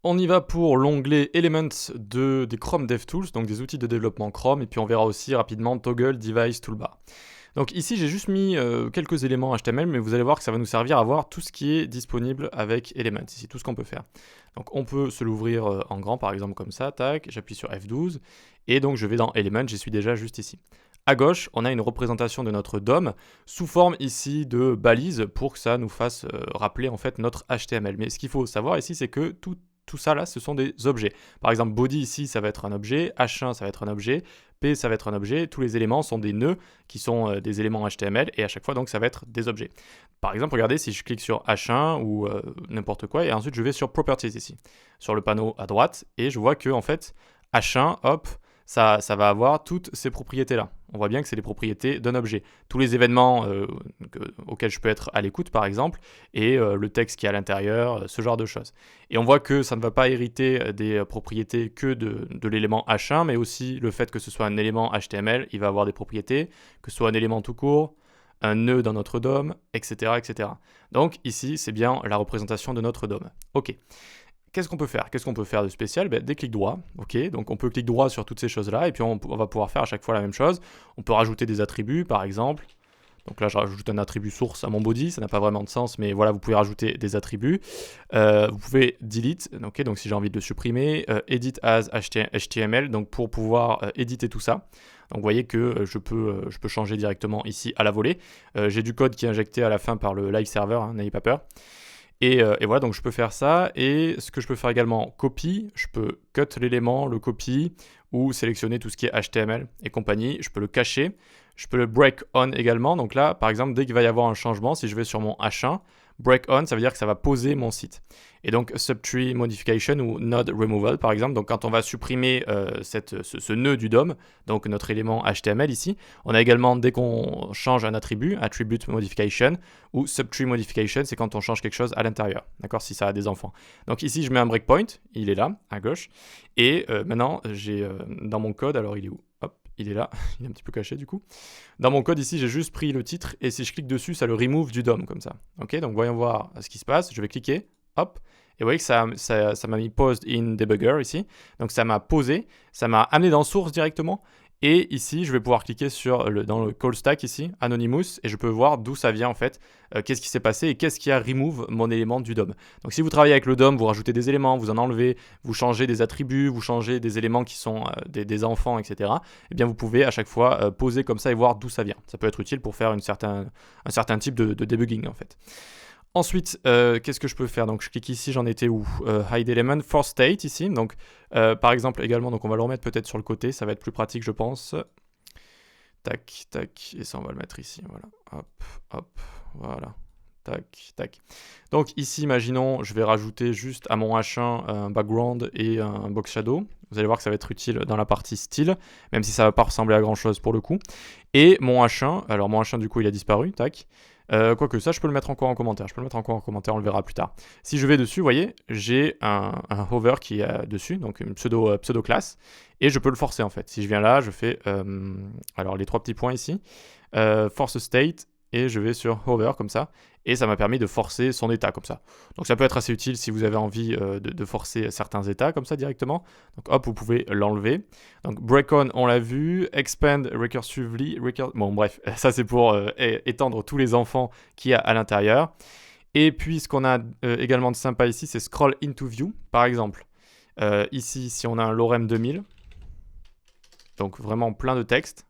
On y va pour l'onglet Elements des Chrome DevTools, donc des outils de développement Chrome, et puis on verra aussi rapidement Toggle Device Toolbar. Donc ici j'ai juste mis quelques éléments HTML, mais vous allez voir que ça va nous servir à voir tout ce qui est disponible avec Elements, ici tout ce qu'on peut faire. Donc on peut se l'ouvrir en grand par exemple comme ça, tac, j'appuie sur F12, et donc je vais dans Elements, j'y suis déjà juste ici. À gauche, on a une représentation de notre DOM sous forme ici de balise pour que ça nous fasse rappeler en fait notre HTML. Mais ce qu'il faut savoir ici, c'est que tout ça là, ce sont des objets. Par exemple, body ici, ça va être un objet, H1, ça va être un objet, P, ça va être un objet. Tous les éléments sont des nœuds qui sont des éléments HTML et à chaque fois, donc, ça va être des objets. Par exemple, regardez, si je clique sur H1 ou n'importe quoi et ensuite je vais sur Properties ici, sur le panneau à droite et je vois que en fait, H1, hop, ça va avoir toutes ces propriétés-là. On voit bien que c'est les propriétés d'un objet. Tous les événements auxquels je peux être à l'écoute, par exemple, et le texte qui est à l'intérieur, ce genre de choses. Et on voit que ça ne va pas hériter des propriétés que de l'élément H1, mais aussi le fait que ce soit un élément HTML, il va avoir des propriétés, que ce soit un élément tout court, un nœud dans notre DOM, etc., etc. Donc ici, c'est bien la représentation de notre DOM. Ok. Qu'est-ce qu'on peut faire Qu'est-ce qu'on peut faire de spécial Des clics droits, ok. Donc on peut cliquer droit sur toutes ces choses-là, et puis on va pouvoir faire à chaque fois la même chose. On peut rajouter des attributs, par exemple. Donc là, je rajoute un attribut source à mon body, ça n'a pas vraiment de sens, mais voilà, vous pouvez rajouter des attributs. Vous pouvez delete, ok, donc si j'ai envie de le supprimer, edit as HTML, donc pour pouvoir éditer tout ça. Donc vous voyez que je peux changer directement ici à la volée. J'ai du code qui est injecté à la fin par le live server, hein, n'ayez pas peur. Et voilà, donc je peux faire ça. Et ce que je peux faire également, copy, je peux cut l'élément, le copy, ou sélectionner tout ce qui est HTML et compagnie. Je peux le cacher. Je peux le break on également. Donc là, par exemple, dès qu'il va y avoir un changement, si je vais sur mon H1, break on, ça veut dire que ça va poser mon site. Et donc subtree modification ou node removal, par exemple. Donc quand on va supprimer ce nœud du DOM, donc notre élément HTML ici, on a également, dès qu'on change un attribut, attribute modification, ou subtree modification, c'est quand on change quelque chose à l'intérieur, d'accord, si ça a des enfants. Donc ici, je mets un breakpoint, il est là, à gauche, et maintenant, j'ai dans mon code, alors il est où? Hop, il est là, il est un petit peu caché du coup. Dans mon code ici, j'ai juste pris le titre, et si je clique dessus, ça le remove du DOM, comme ça. Ok, donc voyons voir ce qui se passe, je vais cliquer, hop, et vous voyez que ça m'a mis paused in debugger ici, donc ça m'a posé, ça m'a amené dans source directement. Et ici, je vais pouvoir cliquer dans le call stack ici, Anonymous, et je peux voir d'où ça vient en fait, qu'est-ce qui s'est passé et qu'est-ce qui a remove mon élément du DOM. Donc si vous travaillez avec le DOM, vous rajoutez des éléments, vous en enlevez, vous changez des attributs, vous changez des éléments qui sont des enfants, etc. Eh bien vous pouvez à chaque fois poser comme ça et voir d'où ça vient. Ça peut être utile pour faire un certain type de debugging en fait. Ensuite, qu'est-ce que je peux faire? Donc je clique ici, j'en étais où? Hide element, for state ici. Donc par exemple également, donc on va le remettre peut-être sur le côté, ça va être plus pratique je pense. Tac, tac, et ça on va le mettre ici, voilà. Hop, hop, voilà. Tac, tac. Donc ici, imaginons, je vais rajouter juste à mon H1 un background et un box shadow. Vous allez voir que ça va être utile dans la partie style, même si ça ne va pas ressembler à grand chose pour le coup. Et mon H1, alors mon H1 du coup il a disparu, tac. Quoique ça, je peux le mettre encore en commentaire. On le verra plus tard. Si je vais dessus, vous voyez, j'ai un hover qui est dessus, donc une pseudo-classe, et je peux le forcer en fait. Si je viens là, je fais alors les trois petits points ici, force state, et je vais sur hover comme ça, et ça m'a permis de forcer son état comme ça. Donc ça peut être assez utile si vous avez envie de forcer certains états comme ça directement. Donc hop, vous pouvez l'enlever. Donc break on, on l'a vu, expand recursively, bon bref, ça c'est pour étendre tous les enfants qu'il y a à l'intérieur. Et puis ce qu'on a également de sympa ici, c'est scroll into view, par exemple. Ici, si on a un lorem 2000, donc vraiment plein de texte,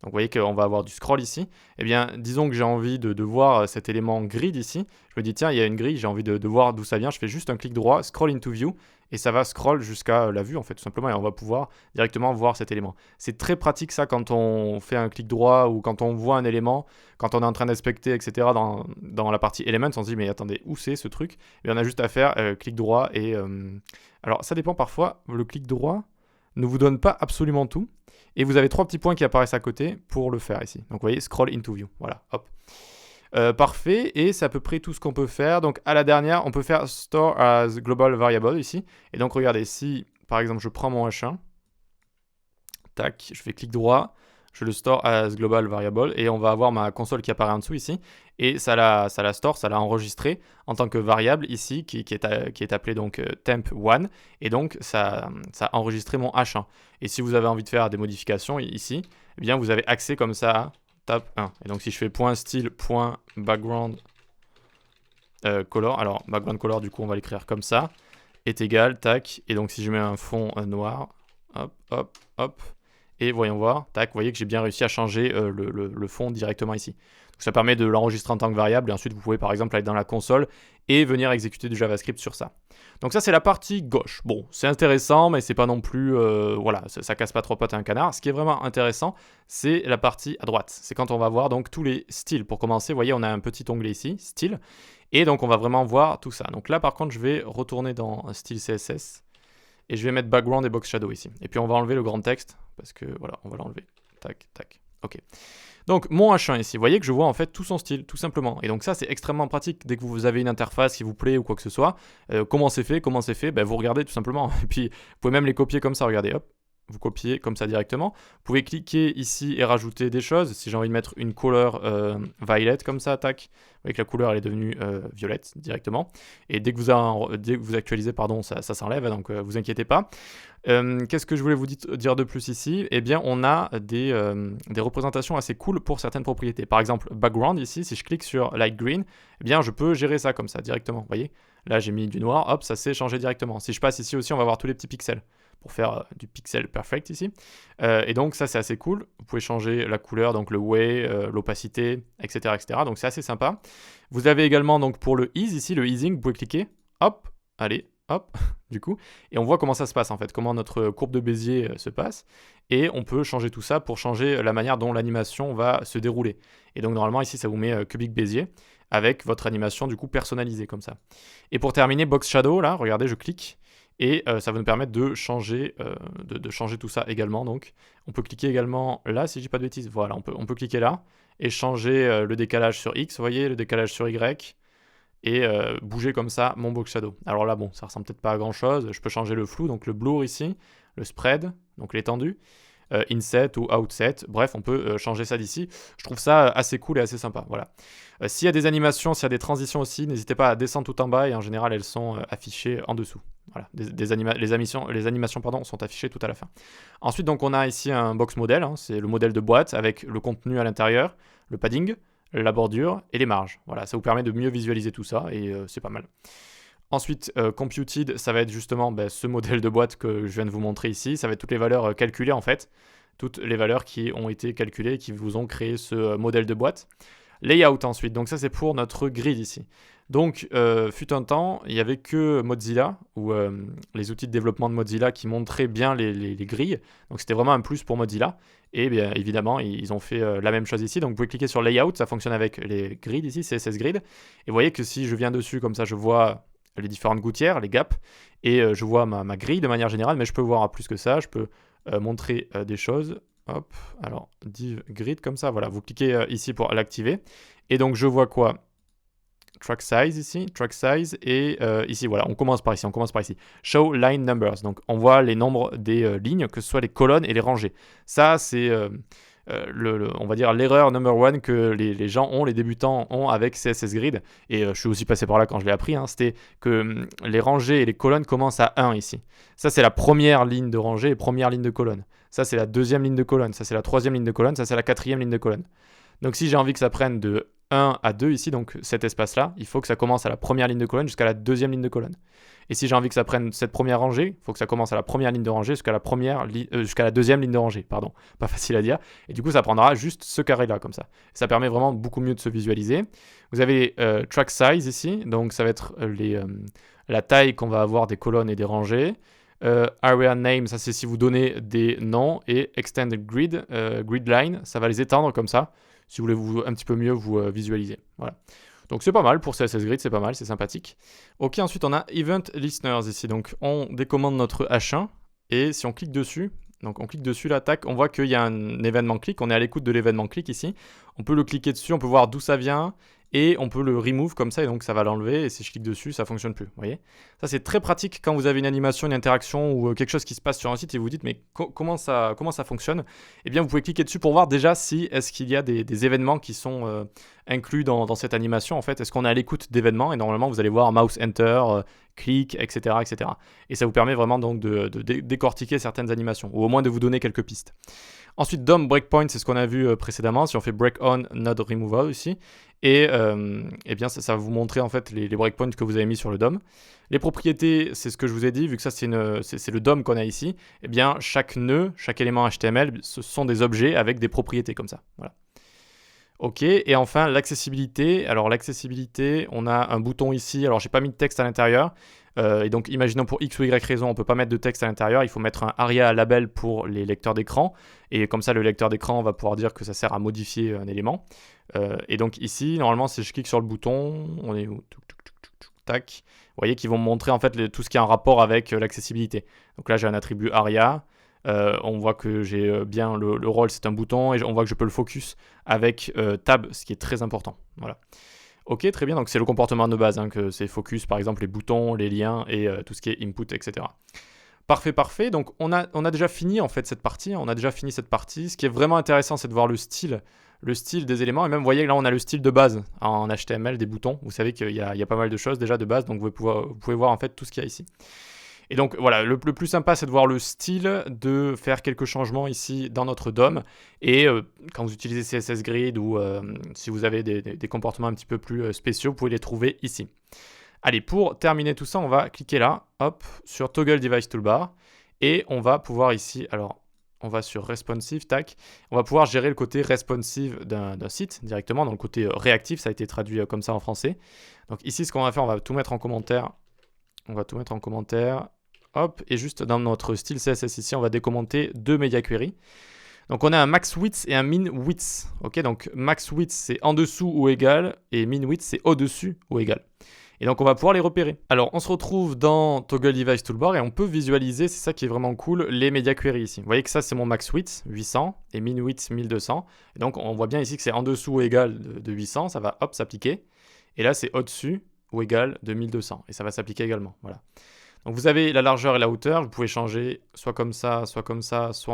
donc vous voyez qu'on va avoir du scroll ici. Eh bien, disons que j'ai envie de voir cet élément grid ici. Je me dis, tiens, il y a une grille, j'ai envie de voir d'où ça vient. Je fais juste un clic droit, scroll into view, et ça va scroll jusqu'à la vue, en fait, tout simplement, et on va pouvoir directement voir cet élément. C'est très pratique, ça, quand on fait un clic droit ou quand on voit un élément, quand on est en train d'inspecter, etc., dans la partie Elements, on se dit, mais attendez, où c'est ce truc? Et on a juste à faire clic droit et... Alors, ça dépend parfois, le clic droit ne vous donne pas absolument tout. Et vous avez trois petits points qui apparaissent à côté pour le faire ici. Donc vous voyez, scroll into view. Voilà, hop. Parfait, et c'est à peu près tout ce qu'on peut faire. Donc à la dernière, on peut faire store as global variable ici. Et donc regardez, si par exemple je prends mon H1, tac, je fais clic droit, je le store as global variable et on va avoir ma console qui apparaît en dessous ici et ça la store, ça l'a enregistré en tant que variable ici qui est appelé donc temp1 et donc ça a enregistré mon H1. Et si vous avez envie de faire des modifications ici, eh bien vous avez accès comme ça à tab1. Et donc si je fais .style, .background color, alors background color du coup on va l'écrire comme ça, est égal, tac, et donc si je mets un fond noir, hop, hop, hop, et voyons voir, tac, vous voyez que j'ai bien réussi à changer le fond directement ici. Donc ça permet de l'enregistrer en tant que variable, et ensuite vous pouvez par exemple aller dans la console et venir exécuter du JavaScript sur ça. Donc ça c'est la partie gauche. Bon, c'est intéressant, mais c'est pas non plus, voilà, ça casse pas trop pattes à un canard. Ce qui est vraiment intéressant, c'est la partie à droite. C'est quand on va voir donc tous les styles. Pour commencer, vous voyez, on a un petit onglet ici, style, et donc on va vraiment voir tout ça. Donc là par contre, je vais retourner dans style CSS, et je vais mettre background et box shadow ici. Et puis on va enlever le grand texte, parce que voilà, on va l'enlever. Tac, tac, ok. Donc mon H1 ici, vous voyez que je vois en fait tout son style, tout simplement. Et donc ça c'est extrêmement pratique dès que vous avez une interface qui vous plaît ou quoi que ce soit. Comment c'est fait, ben, vous regardez tout simplement. Et puis vous pouvez même les copier comme ça, regardez, hop. Vous copiez comme ça directement. Vous pouvez cliquer ici et rajouter des choses. Si j'ai envie de mettre une couleur violet comme ça, tac. Vous voyez que la couleur elle est devenue violette directement. Et dès que vous actualisez, pardon, ça s'enlève, donc vous inquiétez pas. Qu'est-ce que je voulais vous dire de plus ici? Eh bien, on a des représentations assez cool pour certaines propriétés. Par exemple, background ici, si je clique sur light green, eh bien, je peux gérer ça comme ça directement. Vous voyez? Là, j'ai mis du noir, hop, ça s'est changé directement. Si je passe ici aussi, on va voir tous les petits pixels pour faire du pixel perfect ici. Et donc ça c'est assez cool, vous pouvez changer la couleur, donc le way, l'opacité, etc., etc. Donc c'est assez sympa. Vous avez également donc pour le ease ici, le easing, vous pouvez cliquer, hop, allez, hop, du coup, et on voit comment ça se passe en fait, comment notre courbe de Bézier se passe, et on peut changer tout ça pour changer la manière dont l'animation va se dérouler. Et donc normalement ici ça vous met cubique Bézier, avec votre animation du coup personnalisée comme ça. Et pour terminer, box shadow, là, regardez, je clique, et ça va nous permettre de changer, changer tout ça également. Donc, on peut cliquer également là, si je dis pas de bêtises. Voilà, on peut cliquer là et changer le décalage sur X, vous voyez, le décalage sur Y, et bouger comme ça mon box shadow. Alors là, bon, ça ressemble peut-être pas à grand chose. Je peux changer le flou, donc le blur ici, le spread, donc l'étendue, inset ou outset. Bref, on peut changer ça d'ici. Je trouve ça assez cool et assez sympa. Voilà. S'il y a des animations, s'il y a des transitions aussi, n'hésitez pas à descendre tout en bas et en général, elles sont affichées en dessous. Voilà, les animations pardon, sont affichées tout à la fin. Ensuite, donc, on a ici un box model, hein, c'est le modèle de boîte avec le contenu à l'intérieur, le padding, la bordure et les marges. Voilà, ça vous permet de mieux visualiser tout ça et c'est pas mal. Ensuite, computed, ça va être justement ce modèle de boîte que je viens de vous montrer ici. Ça va être toutes les valeurs calculées en fait, toutes les valeurs qui ont été calculées et qui vous ont créé ce modèle de boîte. Layout ensuite, donc ça c'est pour notre grid ici. Donc, fut un temps, il n'y avait que Mozilla, ou les outils de développement de Mozilla qui montraient bien les grilles. Donc, c'était vraiment un plus pour Mozilla. Et bien évidemment, ils ont fait la même chose ici. Donc, vous pouvez cliquer sur Layout, ça fonctionne avec les grids ici, CSS Grid. Et vous voyez que si je viens dessus, comme ça, je vois les différentes gouttières, les gaps, et je vois ma grille de manière générale, mais je peux voir plus que ça, je peux montrer des choses. Hop, alors div grid comme ça, voilà, vous cliquez ici pour l'activer. Et donc je vois quoi? Track size ici, track size, et ici voilà, on commence par ici. Show line numbers, donc on voit les nombres des lignes, que ce soit les colonnes et les rangées. Ça c'est on va dire l'erreur number one que les gens ont, les débutants ont avec CSS Grid, et je suis aussi passé par là quand je l'ai appris, hein, c'était que les rangées et les colonnes commencent à 1 ici. Ça c'est la première ligne de rangée et première ligne de colonne. Ça c'est la deuxième ligne de colonne, ça c'est la troisième ligne de colonne, ça c'est la quatrième ligne de colonne. Donc si j'ai envie que ça prenne de 1 à 2 ici, donc cet espace-là, il faut que ça commence à la première ligne de colonne jusqu'à la deuxième ligne de colonne. Et si j'ai envie que ça prenne cette première rangée, il faut que ça commence à la première ligne de rangée jusqu'à la deuxième ligne de rangée, pardon. Pas facile à dire. Et du coup, ça prendra juste ce carré-là, comme ça. Ça permet vraiment beaucoup mieux de se visualiser. Vous avez track size ici, donc ça va être la taille qu'on va avoir des colonnes et des rangées. Area name, ça c'est si vous donnez des noms, et extended grid, grid line, ça va les étendre comme ça, si vous voulez un petit peu mieux vous visualiser. Voilà. Donc c'est pas mal pour CSS Grid, c'est pas mal, c'est sympathique. Ok, ensuite on a Event Listeners ici. Donc on décommande notre H1 et si on clique dessus, donc on clique dessus là, tac, on voit qu'il y a un événement clic, on est à l'écoute de l'événement clic ici. On peut le cliquer dessus, on peut voir d'où ça vient et on peut le remove comme ça, et donc ça va l'enlever, et si je clique dessus, ça fonctionne plus, vous voyez. Ça c'est très pratique quand vous avez une animation, une interaction ou quelque chose qui se passe sur un site et vous vous dites mais comment ça fonctionne. Eh bien vous pouvez cliquer dessus pour voir déjà si est-ce qu'il y a des événements qui sont inclus dans cette animation en fait. Est-ce qu'on est à l'écoute d'événements, et normalement vous allez voir mouse enter, clic, etc., etc. Et ça vous permet vraiment donc de décortiquer certaines animations, ou au moins de vous donner quelques pistes. Ensuite, DOM breakpoint, c'est ce qu'on a vu précédemment. Si on fait break on node removal ici, et eh bien ça va vous montrer en fait les breakpoints que vous avez mis sur le DOM. Les propriétés, c'est ce que je vous ai dit, vu que ça c'est le DOM qu'on a ici. Eh bien chaque nœud, chaque élément HTML, ce sont des objets avec des propriétés comme ça. Voilà. Ok, et enfin l'accessibilité. Alors l'accessibilité, on a un bouton ici. Alors j'ai pas mis de texte à l'intérieur. Et donc imaginons pour X ou Y raison, on ne peut pas mettre de texte à l'intérieur. Il faut mettre un ARIA label pour les lecteurs d'écran. Et comme ça, le lecteur d'écran va pouvoir dire que ça sert à modifier un élément. Et donc ici, normalement, si je clique sur le bouton, on est où? Tac. Vous voyez qu'ils vont me montrer en fait tout ce qui a un rapport avec l'accessibilité. Donc là, j'ai un attribut ARIA. On voit que j'ai bien le rôle, c'est un bouton, et on voit que je peux le focus avec tab, ce qui est très important. Voilà. Ok, très bien, donc c'est le comportement de base, hein, que c'est focus, par exemple les boutons, les liens et tout ce qui est input, etc. Parfait, parfait. Donc on a déjà fini en fait cette partie. On a déjà fini cette partie. Ce qui est vraiment intéressant, c'est de voir le style des éléments. Et même, vous voyez, là, on a le style de base en HTML des boutons. Vous savez qu'il y a pas mal de choses déjà de base. Donc vous pouvez voir en fait tout ce qu'il y a ici. Et donc voilà, le plus sympa, c'est de voir le style, de faire quelques changements ici dans notre DOM. Et quand vous utilisez CSS Grid ou si vous avez des comportements un petit peu plus spéciaux, vous pouvez les trouver ici. Allez, pour terminer tout ça, on va cliquer là, hop, sur Toggle Device Toolbar. Et on va pouvoir ici, alors on va sur Responsive, tac. On va pouvoir gérer le côté responsive d'un site directement, donc le côté réactif, ça a été traduit comme ça en français. Donc ici, ce qu'on va faire, on va tout mettre en commentaire. Hop, et juste dans notre style CSS ici, on va décommenter deux media query. Donc on a un max width et un min width. Ok, donc max width c'est en dessous ou égal, et min width c'est au-dessus ou égal. Et donc on va pouvoir les repérer. Alors on se retrouve dans Toggle Device Toolbar et on peut visualiser, c'est ça qui est vraiment cool, les media query ici. Vous voyez que ça c'est mon max width, 800, et min width 1200. Et donc on voit bien ici que c'est en dessous ou égal de 800, ça va hop s'appliquer. Et là c'est au-dessus ou égal de 1200, et ça va s'appliquer également. Voilà. Donc vous avez la largeur et la hauteur, vous pouvez changer soit comme ça, soit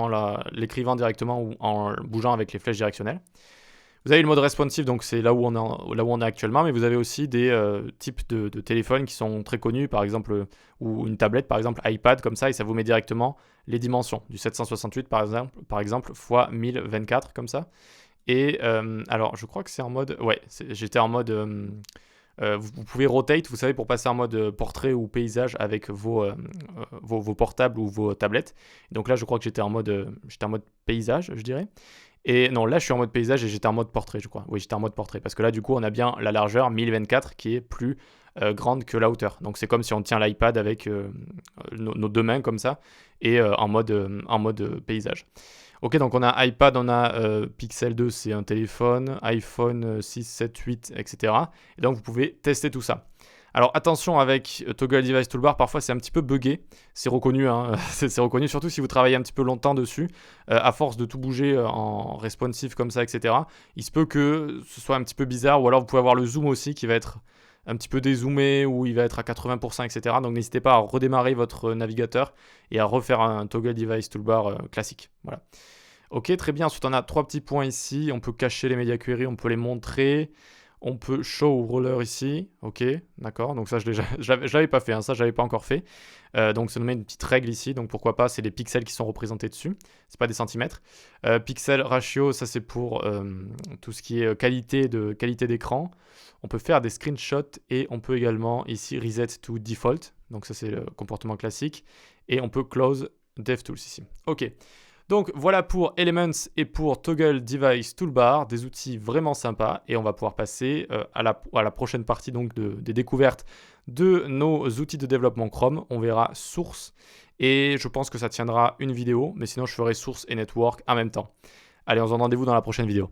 en l'écrivant directement ou en bougeant avec les flèches directionnelles. Vous avez le mode responsive, donc c'est là où on est actuellement, mais vous avez aussi des types de téléphones qui sont très connus, par exemple, ou une tablette, par exemple iPad, comme ça, et ça vous met directement les dimensions, du 768 par exemple, fois 1024, comme ça. Et alors, je crois que c'est en mode... Ouais, j'étais en mode... vous pouvez rotate, vous savez, pour passer en mode portrait ou paysage avec vos portables ou vos tablettes. Donc là, je crois que j'étais en mode paysage, je dirais. Et non, là, je suis en mode paysage et j'étais en mode portrait, je crois. Oui, j'étais en mode portrait. Parce que là, du coup, on a bien la largeur 1024 qui est plus grande que la hauteur. Donc, c'est comme si on tient l'iPad avec nos deux mains comme ça et en mode paysage. Ok, donc on a iPad, on a Pixel 2, c'est un téléphone, iPhone 6, 7, 8, etc. Et donc vous pouvez tester tout ça. Alors attention avec Toggle Device Toolbar, parfois c'est un petit peu buggé, c'est reconnu, hein, c'est reconnu, surtout si vous travaillez un petit peu longtemps dessus, à force de tout bouger en responsive comme ça, etc. Il se peut que ce soit un petit peu bizarre, ou alors vous pouvez avoir le zoom aussi qui va être un petit peu dézoomé, ou il va être à 80%, etc. Donc n'hésitez pas à redémarrer votre navigateur et à refaire un Toggle Device Toolbar classique. Voilà. Ok, très bien. Ensuite, on a trois petits points ici. On peut cacher les media query, on peut les montrer. On peut show roller ici. Ok, d'accord. Donc ça, je l'avais pas fait. Hein. Ça, je l'avais pas encore fait. Donc ça nous met une petite règle ici. Donc pourquoi pas, c'est les pixels qui sont représentés dessus. C'est pas des centimètres. Pixel ratio, ça c'est pour tout ce qui est qualité d'écran. On peut faire des screenshots et on peut également ici reset to default. Donc ça c'est le comportement classique. Et on peut close DevTools ici. Ok. Donc voilà pour Elements et pour Toggle Device Toolbar, des outils vraiment sympas, et on va pouvoir passer à la prochaine partie donc des découvertes de nos outils de développement Chrome. On verra Source et je pense que ça tiendra une vidéo, mais sinon je ferai Source et Network en même temps. Allez, on se donne rendez-vous dans la prochaine vidéo.